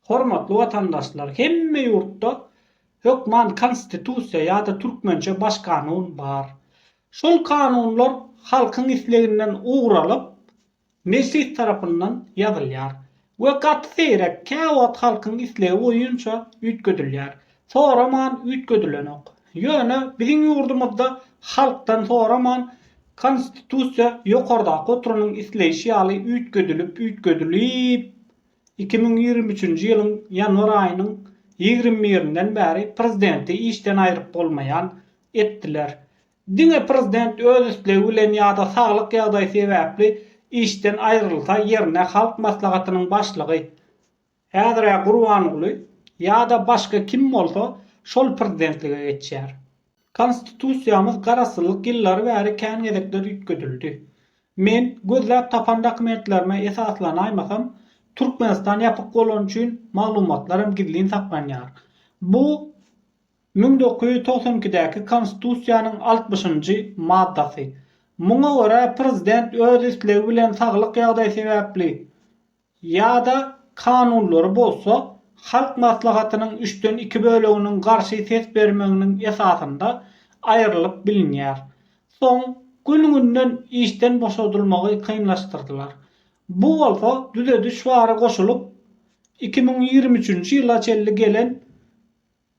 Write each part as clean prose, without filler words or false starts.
Hormatly watandaşlar, hemme ýurtda hökman konstitusiýa ýa-da türkmençe baş kanun bar. Şol kanunlar halkyň isleginden uğralyp meclis tarapyndan ýazylýar we gaty seýrek käwat halkyň islegi boýunça üýtgedilýär. Soraman üýtgedilenek. Ýöne biziň ýurdumyzda halkdan soraman konstitusiýa ýokardaky oturunyň isleýişi ýaly üýtgedilip 2023-nji ýylyň ýanwar aýynyň 20-inden bäri prezidenti işden aýryp bolmaýan etdiler. Diňe prezident öz islegi bilen ýa-da saglyk ýagdaýy sebäpli işden aýrylsa ýerine halk maslahatynyň başlygy Häzire Gurbanoğlu ýa-da başga kim bolsa şol prezidentlige geçýär. Konstitusiýamyz garasylyk ýyllary bäri kän gezekler üýtgedildi. Men gözläp tapan dokumentlerime esaslanaýmasam Türkmenistan ýapyk bolan üçin maglumatlarym gizlin saklanýar. Bu 1992-däki konstitusiýanyň 60-njy maddasy. Muňa görä prezident öz islegi bilen saglyk ýagdaýy sebäpli ýa-da kanunlary bolsa halk maslahatynyň 3-den 2 böleginiň garşy ses bermeginiň esasynda aýrylyp bilinýär. Soň gününden işden boşadylmagy kynlaşdyrdylar. Bu bolsa düzediş wara goşulyp 2023-nji ýyla çelli gelen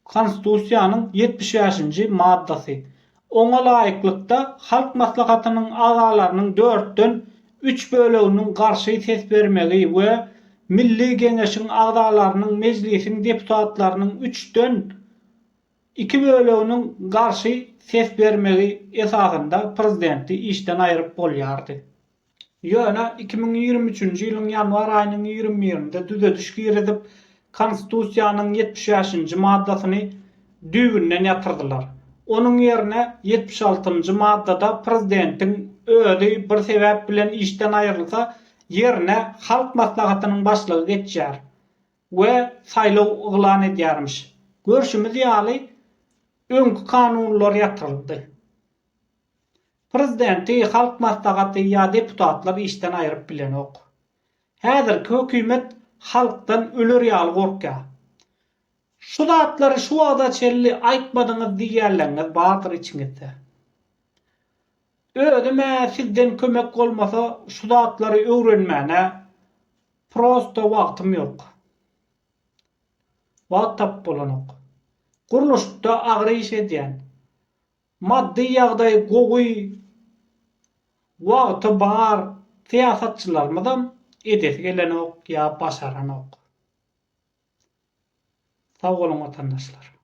konstitusiýanyň 75-nji maddasy. Oňa laýyklykda halk maslahatynyň agalarynyň 4-den 3 böleginiň garşy ses bermegi we Milli Geňeşiň agdalarynyň mejlisiň deputatlarynyň 3-den 2 böleginiň garşy ses bermegi esasynda prezidenti işden aýryp bolýardy. Ýöne 2023-nji ýylyň ýanwar aýynyň 20-nde düzediş giredip konstitusiýanyň 75-nji maddasyny düýbünden ýatyrdylar. Onuň ýerine 76-njy maddada prezidentiň özi bir sebäp bilen işden aýrylsa ýerine halk maslahatynyň başlygy geçýär we saýlaw yglan edýärmiş. Görşümiz ýaly öňkü kanunlar ýatyryldy. Prezidenti halk maslahaty ýa deputatlar işden aýryp bilen ok. Häzirki hökümet halkdan öler ýaly gorkýar. Şu zatlary şu wagda çelli aýtmadyňyz diýerleňiz bardyr içiňizde. Özüme sizden kömek bolmasa şu zatlary öwrenmäne prosto wagtym ýok. Wagt tap bolanok. Guruluşda agry iş edýän, maddi ýagdaý gowy wagty bar siýasatçylarymyzam edesi gelenok ýa başaranok. Sag bolun watandaşlar.